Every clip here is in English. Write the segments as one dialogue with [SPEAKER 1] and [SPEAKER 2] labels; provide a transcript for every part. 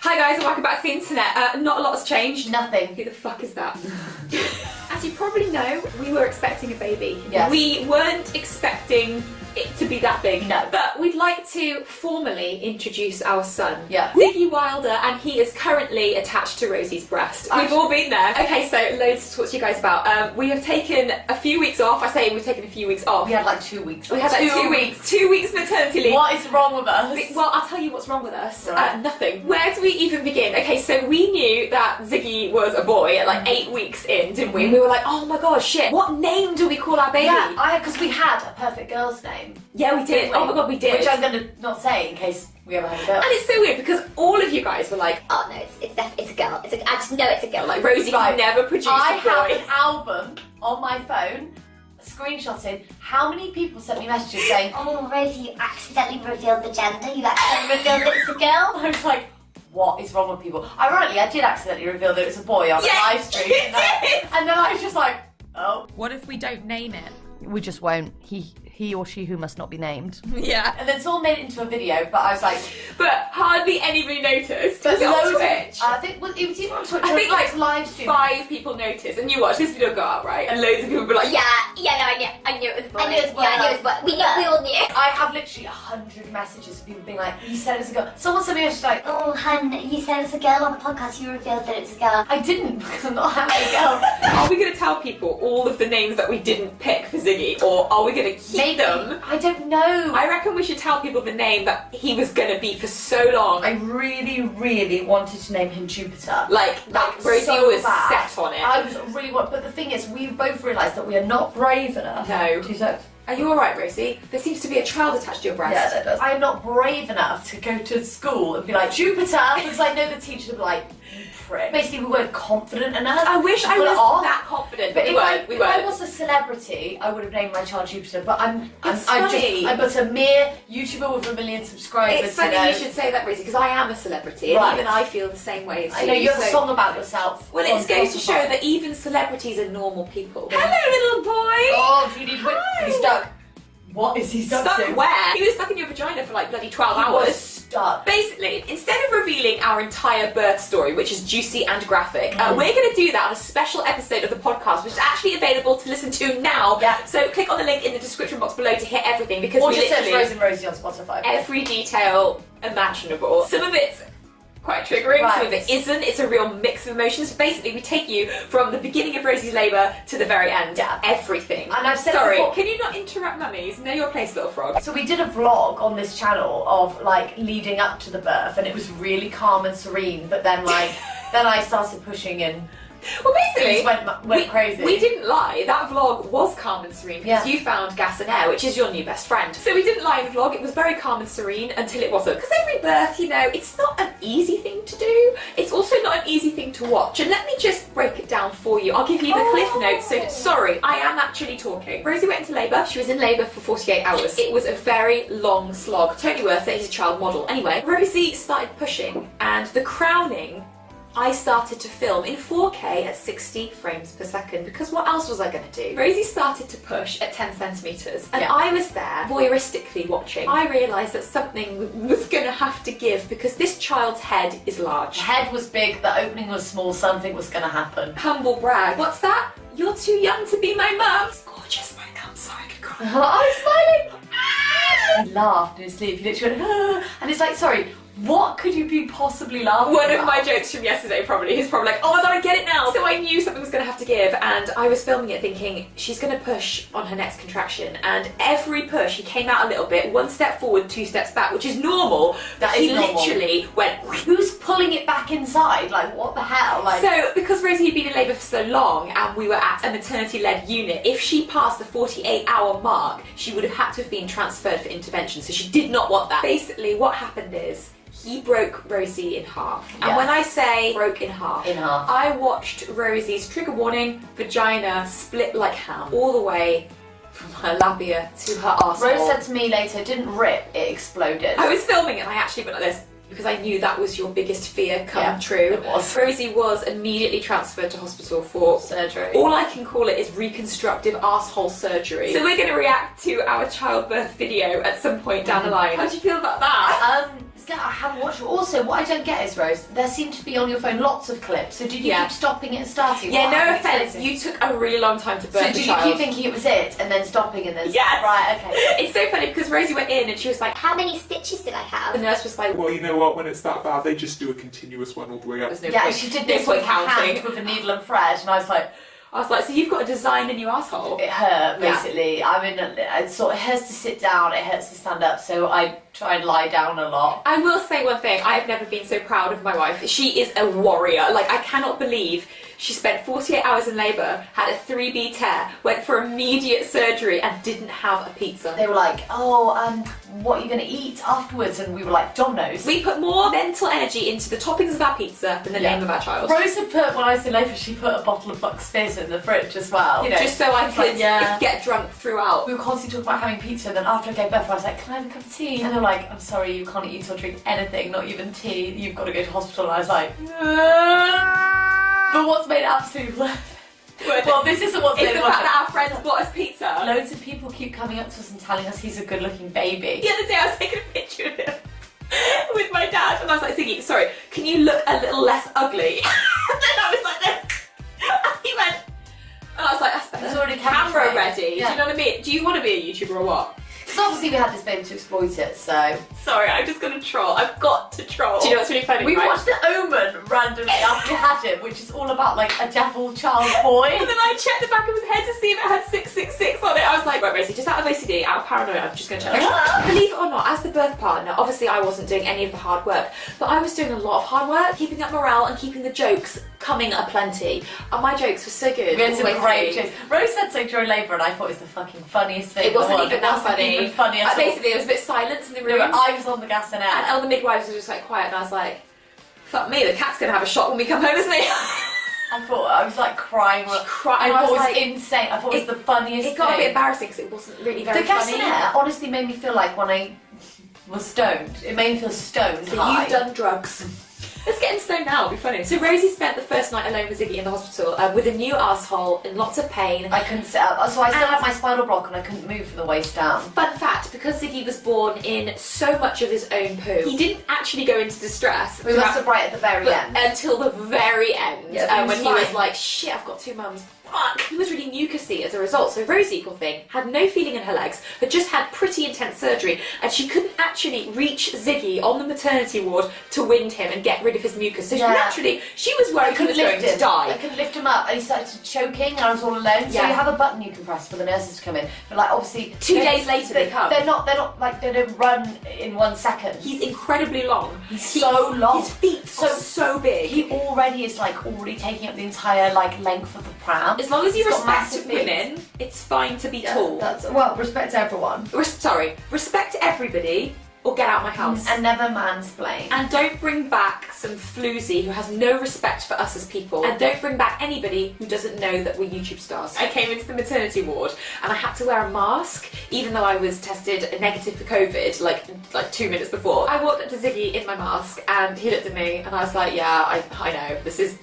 [SPEAKER 1] Hi guys and welcome back to the internet. Not a lot has changed.
[SPEAKER 2] Nothing.
[SPEAKER 1] Who the fuck is that? As you probably know, we were expecting a baby.
[SPEAKER 2] Yes.
[SPEAKER 1] We weren't expecting it to be that big.
[SPEAKER 2] No.
[SPEAKER 1] But we'd like to formally introduce our son.
[SPEAKER 2] Yeah.
[SPEAKER 1] Ziggy Wilder, and he is currently attached to Rosie's breast. We've all been there. Okay, so loads to talk to you guys about. We have taken a few weeks off. I say we've taken a few weeks off.
[SPEAKER 2] We had like 2 weeks.
[SPEAKER 1] We had like 2 weeks. 2 weeks maternity leave.
[SPEAKER 2] What is wrong with us?
[SPEAKER 1] Well, I'll tell you what's wrong with us.
[SPEAKER 2] Right.
[SPEAKER 1] Nothing. Where do we even begin? Okay, so we knew that Ziggy was a boy at like 8 weeks in, didn't we? We were like, oh my god, shit. What name do we call our baby?
[SPEAKER 2] Yeah, because we had a perfect girl's name.
[SPEAKER 1] Yeah, we did. Oh my god, we did.
[SPEAKER 2] Which I'm gonna not say in case we ever have a girl.
[SPEAKER 1] And it's so weird because all of you guys were like,
[SPEAKER 3] oh no, it's a girl. I just know it's a girl.
[SPEAKER 1] Like Rosie can never produce
[SPEAKER 2] I
[SPEAKER 1] a boy.
[SPEAKER 2] have an album on my phone, screenshotted. How many people sent me messages saying,
[SPEAKER 3] oh Rosie, you accidentally revealed the gender. You accidentally revealed that it's a girl.
[SPEAKER 2] I was like, what is wrong with people? Ironically, I did accidentally reveal that it was a boy on a live stream. And then I was just like, oh.
[SPEAKER 1] What if we don't name it?
[SPEAKER 2] We just won't. He or she who must not be named.
[SPEAKER 1] Yeah.
[SPEAKER 2] And then someone made it into a video, but I was like...
[SPEAKER 1] But hardly anybody noticed.
[SPEAKER 2] But
[SPEAKER 1] Was it on
[SPEAKER 2] loads
[SPEAKER 1] Twitch?
[SPEAKER 2] I think it was either on Twitch
[SPEAKER 1] I think like
[SPEAKER 2] live stream.
[SPEAKER 1] 5 people noticed, and you watched this video go out, right? And loads of people were like,
[SPEAKER 3] Yeah, no, I knew it was a boy. I knew it was a boy. We all knew.
[SPEAKER 2] I have literally 100 messages of people being like, you said it was a girl. Someone sent me a message like,
[SPEAKER 3] oh hun, you said it was a girl on the podcast, you revealed that it was a girl.
[SPEAKER 2] I didn't because I'm not having a girl.
[SPEAKER 1] Are we going to tell people all of the names that we didn't pick for Ziggy, or are we going to keep them?
[SPEAKER 2] I don't know.
[SPEAKER 1] I reckon we should tell people the name that he was going to be for so long.
[SPEAKER 2] I really wanted to name him Jupiter.
[SPEAKER 1] Like Rosie
[SPEAKER 2] so
[SPEAKER 1] was
[SPEAKER 2] bad.
[SPEAKER 1] set on it.
[SPEAKER 2] I was really but the thing is, we both realised that we are not brave enough.
[SPEAKER 1] No.
[SPEAKER 2] To
[SPEAKER 1] Are you alright, Rosie? There seems to be a child attached to your breast.
[SPEAKER 2] Yeah, there does. I'm not brave enough to go to school and be like, Jupiter, because I know the teacher would be like, you prick. Basically, we weren't confident enough.
[SPEAKER 1] I wish I was that confident, but we weren't.
[SPEAKER 2] If I was a celebrity, I would have named my child Jupiter, but I'm
[SPEAKER 1] funny.
[SPEAKER 2] I'm but a mere YouTuber with 1 million subscribers.
[SPEAKER 1] It's funny you should say that, Rosie, because I am a celebrity, and even I feel the same way as you.
[SPEAKER 2] I know, you have a song about yourself.
[SPEAKER 1] Well, it goes to show that even celebrities are normal people. Hello, little boy!
[SPEAKER 2] Oh, do you need whip? He's stuck. What is he stuck to?
[SPEAKER 1] Where? He was stuck in your vagina for like bloody 12 hours.
[SPEAKER 2] He was stuck.
[SPEAKER 1] Basically, instead of revealing our entire birth story, which is juicy and graphic, we're going to do that on a special episode of the podcast, which is actually available to listen to now.
[SPEAKER 2] Yeah.
[SPEAKER 1] So click on the link in the description box below to hear everything, because
[SPEAKER 2] or
[SPEAKER 1] we
[SPEAKER 2] just search
[SPEAKER 1] literally
[SPEAKER 2] Rose and Rosie on Spotify.
[SPEAKER 1] every detail imaginable. Some of it's quite triggering, some of it isn't. It's a real mix of emotions. Basically, we take you from the beginning of Rosie's labour to the very end.
[SPEAKER 2] Yeah.
[SPEAKER 1] Everything.
[SPEAKER 2] And I've said
[SPEAKER 1] Sorry,
[SPEAKER 2] before,
[SPEAKER 1] can you not interrupt mummies? Know your place, little frog.
[SPEAKER 2] so we did a vlog on this channel of like leading up to the birth, and it was really calm and serene, but then like then I started pushing and
[SPEAKER 1] Well, basically,
[SPEAKER 2] went crazy.
[SPEAKER 1] We didn't lie. That vlog was calm and serene because you found gas and air, which is your new best friend. So we didn't lie in the vlog. It was very calm and serene until it wasn't. Because every birth, you know, it's not an easy thing to do. It's also not an easy thing to watch. And let me just break it down for you. I'll give you the cliff notes. So, sorry, I am actually talking. Rosie went into labour. She was in labour for 48 hours. It was a very long slog. Totally worth it. He's a child model. Anyway, Rosie started pushing, and the crowning I started to film in 4K at 60 frames per second, because what else was I going to do? Rosie started to push at 10 centimetres, and I was there voyeuristically watching. I realised that something was going to have to give, because this child's head is large.
[SPEAKER 2] The head was big, the opening was small, something was going to happen.
[SPEAKER 1] Humble brag. What's that? You're too young to be my mum. It's gorgeous, my mum. Sorry, I could cry.
[SPEAKER 2] I'm smiling. He laughed in his sleep. He literally went, ah, and it's like, sorry, what could you be possibly laughing
[SPEAKER 1] One
[SPEAKER 2] about?
[SPEAKER 1] of my jokes from yesterday probably, he's probably like, oh my god, I get it now. So I knew something was going to have to give, and I was filming it thinking, she's going to push on her next contraction, and every push, he came out a little bit, 1 step forward, 2 steps back, which is normal.
[SPEAKER 2] That is normal.
[SPEAKER 1] Literally went,
[SPEAKER 2] who's pulling it back inside? Like, what the hell? Like,
[SPEAKER 1] so, because Rosie had been in labour for so long, and we were at a maternity-led unit, if she passed the 48-hour mark, she would have had to have been transferred for intervention, so she did not want that. Basically, what happened is, he broke Rosie in half.
[SPEAKER 2] Yeah.
[SPEAKER 1] And when I say broke in half,
[SPEAKER 2] I
[SPEAKER 1] watched Rosie's, trigger warning, vagina split like ham, all the way from her labia to her arsehole.
[SPEAKER 2] Rose said to me later, it didn't rip, it exploded.
[SPEAKER 1] I was filming and I actually went like this, because I knew that was your biggest fear come true.
[SPEAKER 2] It was.
[SPEAKER 1] Rosie was immediately transferred to hospital for
[SPEAKER 2] surgery.
[SPEAKER 1] All I can call it is reconstructive arsehole surgery. So we're going to react to our childbirth video at some point down the line. How do you feel about that?
[SPEAKER 2] I haven't watched it. Also, what I don't get is, Rose, there seem to be on your phone lots of clips. So did you keep stopping it and starting?
[SPEAKER 1] Yeah, no offence. You took a really long time to birth
[SPEAKER 2] So did you keep thinking it was it and then stopping and then...
[SPEAKER 1] Yes.
[SPEAKER 2] Right, okay.
[SPEAKER 1] It's so funny because Rosie went in and she was like,
[SPEAKER 3] how many stitches did I have?
[SPEAKER 1] The nurse was like,
[SPEAKER 4] well, you know what, when it's that bad, they just do a continuous one all the way up.
[SPEAKER 1] there's no
[SPEAKER 2] Yeah,
[SPEAKER 1] point.
[SPEAKER 2] she did
[SPEAKER 1] No
[SPEAKER 2] this
[SPEAKER 1] point
[SPEAKER 2] with her
[SPEAKER 1] counting.
[SPEAKER 2] hand with a needle and thread, and I was like...
[SPEAKER 1] So you've got to design a new asshole.
[SPEAKER 2] It hurt, basically. I mean, it sort of hurts to sit down, it hurts to stand up, so I try and lie down a lot.
[SPEAKER 1] I will say one thing, I have never been so proud of my wife. She is a warrior. Like, I cannot believe she spent 48 hours in labour, had a 3B tear, went for immediate surgery and didn't have a pizza.
[SPEAKER 2] They were like, oh, what are you going to eat afterwards? And we were like, Domino's.
[SPEAKER 1] We put more mental energy into the toppings of our pizza than the name of our child.
[SPEAKER 2] Rose had put, when I was in labour, she put a bottle of Bucks Fizz in the fridge as well. You know,
[SPEAKER 1] just so I could get drunk throughout.
[SPEAKER 2] We were constantly talking about having pizza, and then after I gave birth, I was like, can I have a cup of tea? And they were like, I'm sorry, you can't eat or drink anything, not even tea. You've got to go to hospital. And I was like, But what's made it absolutely well, this isn't what's made it
[SPEAKER 1] the fact that our friends bought us pizza.
[SPEAKER 2] Loads of people keep coming up to us and telling us he's a good-looking baby.
[SPEAKER 1] The other day I was taking a picture of him with my dad and I was like, Ziggy, sorry, can you look a little less ugly? And then I was like this. And he went, and I was like, that's better.
[SPEAKER 2] It's already
[SPEAKER 1] camera ready.
[SPEAKER 2] Yeah.
[SPEAKER 1] Do you know what I mean? Do you want to be a YouTuber or what?
[SPEAKER 2] Because obviously we had this baby to exploit it, so...
[SPEAKER 1] Sorry, I'm just going to troll. I've got to troll. Do you know what's really funny?
[SPEAKER 2] We watched The Omen randomly after we had him, which is all about like a devil child boy.
[SPEAKER 1] And then I checked the back of his head to see if it had 666 on it. I was like, right, Rosie, just out of OCD, out of paranoia, I'm just going to check. Believe it or not, as the birth partner, obviously I wasn't doing any of the hard work, but I was doing a lot of hard work, keeping up morale and keeping the jokes coming aplenty. And my jokes were so good.
[SPEAKER 2] We had some great jokes. Rose said so during labour, and I thought it was the fucking funniest thing.
[SPEAKER 1] It wasn't even that
[SPEAKER 2] funny.
[SPEAKER 1] funny.
[SPEAKER 2] Funny at all.
[SPEAKER 1] Basically, there was a bit of silence in the room.
[SPEAKER 2] No, I was on the gas and out.
[SPEAKER 1] And all the midwives were just like quiet, and I was like, fuck me, the cat's gonna have a shot when we come home, isn't he?
[SPEAKER 2] I was like crying. I thought it was insane. I thought it was the funniest thing.
[SPEAKER 1] It got a bit embarrassing because it wasn't really very funny.
[SPEAKER 2] The gas honestly made me feel like when I was stoned. It made me feel stoned.
[SPEAKER 1] So you've done drugs. Let's get him stoned now, it'll be funny. So Rosie spent the first night alone with Ziggy in the hospital with a new asshole in lots of pain.
[SPEAKER 2] I couldn't sit up, so I still had my spinal block and I couldn't move from the waist down.
[SPEAKER 1] Fun fact, because Ziggy was born in so much of his own poo, he didn't actually go into distress.
[SPEAKER 2] We must have right at the very end.
[SPEAKER 1] Until the very end, when he was like, shit, I've got two mums. Fuck. He was really mucousy as a result, so Rosie, poor thing, had no feeling in her legs, had just had pretty intense surgery, and she couldn't actually reach Ziggy on the maternity ward to wind him and get rid of his mucus. So naturally, she was worried he was going to die.
[SPEAKER 2] I couldn't lift him up, and he started choking, and I was all alone. So you have a button you can press for the nurses to come in. But like, obviously,
[SPEAKER 1] 2 days later they come.
[SPEAKER 2] They're not like, they don't run in 1 second.
[SPEAKER 1] He's incredibly long.
[SPEAKER 2] He's so long.
[SPEAKER 1] His feet are so big.
[SPEAKER 2] He already is like already taking up the entire like length of the pram.
[SPEAKER 1] As long as you respect women, it's fine to be tall.
[SPEAKER 2] Well, respect everyone.
[SPEAKER 1] Respect everybody, or get out of my house.
[SPEAKER 2] And never mansplain.
[SPEAKER 1] And don't bring back some floozy who has no respect for us as people. And don't bring back anybody who doesn't know that we're YouTube stars. I came into the maternity ward and I had to wear a mask, even though I was tested negative for COVID like 2 minutes before. I walked up to Ziggy in my mask and he looked at me and I was like, yeah, I know, this is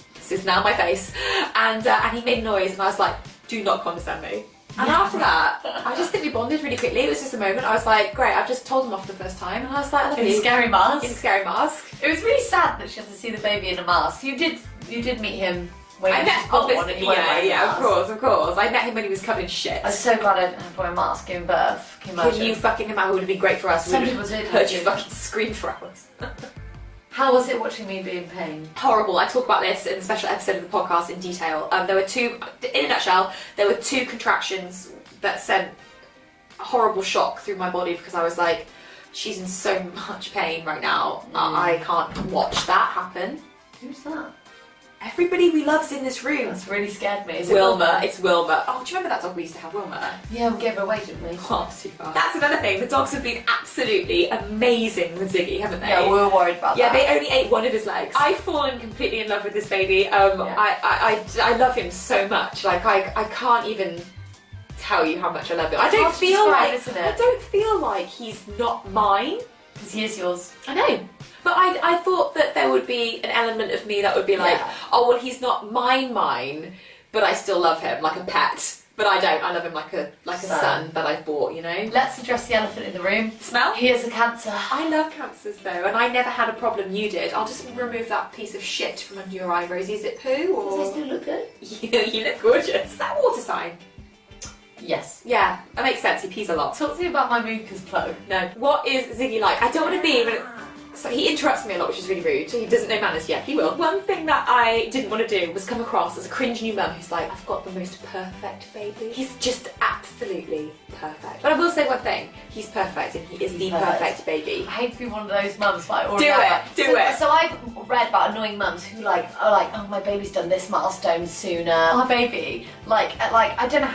[SPEAKER 1] now my face. And he made noise and I was like, do not condescend me. And after that, I just think we bonded really quickly. It was just a moment. I was like, great, I've just told him off for the first time. And I was like, I love you.
[SPEAKER 2] In a scary mask.
[SPEAKER 1] In a scary mask.
[SPEAKER 2] It was really sad that she had to see the baby in a mask. You did meet him when
[SPEAKER 1] I met
[SPEAKER 2] born.
[SPEAKER 1] Of course. I met him when he was covered in shit.
[SPEAKER 2] I was so glad I didn't have to wear a mask giving birth.
[SPEAKER 1] Can you fucking imagine? It would have been great for us.
[SPEAKER 2] Some people did.
[SPEAKER 1] Heard you fucking scream for hours.
[SPEAKER 2] How was it watching me be in pain?
[SPEAKER 1] Horrible. I talk about this in a special episode of the podcast in detail. There were two, in a nutshell, there were 2 contractions that sent a horrible shock through my body because I was like, she's in so much pain right now. I can't watch that happen.
[SPEAKER 2] Who's that?
[SPEAKER 1] Everybody we love's in this room.
[SPEAKER 2] That's really scared me. Is
[SPEAKER 1] it Wilma? It's Wilma. Oh, do you remember that dog we used to have, Wilma?
[SPEAKER 2] Yeah, we gave her away, didn't we?
[SPEAKER 1] Oh, too far. That's another thing. The dogs have been absolutely amazing with Ziggy, haven't they?
[SPEAKER 2] Yeah, we were worried about that.
[SPEAKER 1] Yeah, they only ate one of his legs. I've fallen completely in love with this baby. I love him so much. Like I can't even tell you how much I love him. I don't feel like he's not mine.
[SPEAKER 2] Because he is yours.
[SPEAKER 1] I know. But I thought that there would be an element of me that would be like, oh, well, he's not mine, but I still love him, like a pet. But I don't. I love him like a son that I've bought, you know.
[SPEAKER 2] Let's address the elephant in the room.
[SPEAKER 1] Smell?
[SPEAKER 2] He is a cancer.
[SPEAKER 1] I love cancers though, and I never had a problem. You did. I'll just remove that piece of shit from under your eye, Rosie. Is it poo or?
[SPEAKER 2] Does it still look good?
[SPEAKER 1] You look gorgeous. Is that a water sign?
[SPEAKER 2] Yes.
[SPEAKER 1] Yeah, that makes sense. He pees a lot.
[SPEAKER 2] Talk to me about my mucus plug.
[SPEAKER 1] No. What is Ziggy like? I don't want to be. So he interrupts me a lot, which is really rude. He doesn't know manners yet. He will. One thing that I didn't want to do was come across as a cringe new mum who's like, I've got the most perfect baby. He's just absolutely perfect. But I will say one thing. He's perfect and he is the perfect baby.
[SPEAKER 2] I hate to be one of those mums, but I already
[SPEAKER 1] Do it.
[SPEAKER 2] So I've read about annoying mums who are like, oh, my baby's done this milestone sooner. Our baby, like I don't know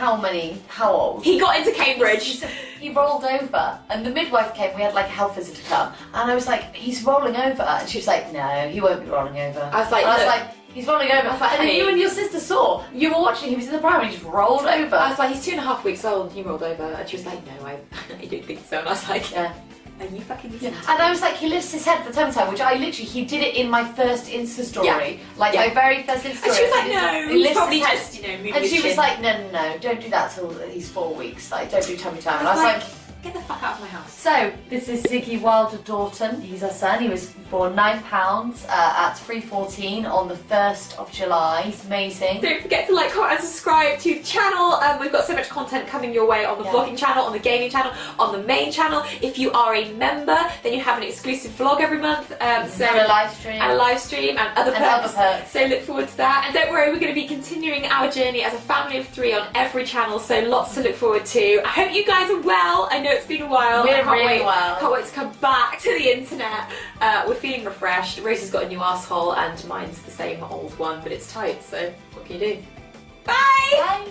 [SPEAKER 2] how old.
[SPEAKER 1] He got into Cambridge.
[SPEAKER 2] He rolled over, and the midwife came. We had like a health visitor come, and I was like, he's rolling over, and she was like, no, he won't be rolling over.
[SPEAKER 1] I was like,
[SPEAKER 2] he's rolling over.
[SPEAKER 1] I was like,
[SPEAKER 2] and then you and your sister saw. You were watching. He was in the pram, and he just rolled over.
[SPEAKER 1] I was like, he's 2.5 weeks old, and he rolled over, and she was like, no, I don't think so. And I was like,
[SPEAKER 2] yeah.
[SPEAKER 1] Are you fucking listening?
[SPEAKER 2] Yeah. And I was like, he lifts his head for the time, which he did it in my first Insta story.
[SPEAKER 1] Yeah.
[SPEAKER 2] My very first Insta story.
[SPEAKER 1] And she was like, no, he's probably just, moving
[SPEAKER 2] and
[SPEAKER 1] his
[SPEAKER 2] she was
[SPEAKER 1] chin.
[SPEAKER 2] like, no, don't do that till he's 4 weeks. Like, don't do tummy time. And I was like,
[SPEAKER 1] get the fuck out of my house.
[SPEAKER 2] So, this is Ziggy Wilder-Doughton. He's our son. He was born £9 at 3:14 on the 1st of July. He's amazing.
[SPEAKER 1] Don't forget to like, comment and subscribe to the channel. We've got so much content coming your way on the vlogging channel, on the gaming channel, on the main channel. If you are a member, then you have an exclusive vlog every month.
[SPEAKER 2] And a live stream.
[SPEAKER 1] And other perks. So look forward to that. And don't worry, we're going to be continuing our journey as a family of 3 on every channel. So lots to look forward to. I hope you guys are well. I know it's been a while.
[SPEAKER 2] We're really well.
[SPEAKER 1] Can't wait to come back to the internet. We're feeling refreshed. Rosie's got a new asshole and mine's the same old one, but it's tight, so what can you do? Bye!
[SPEAKER 2] Bye!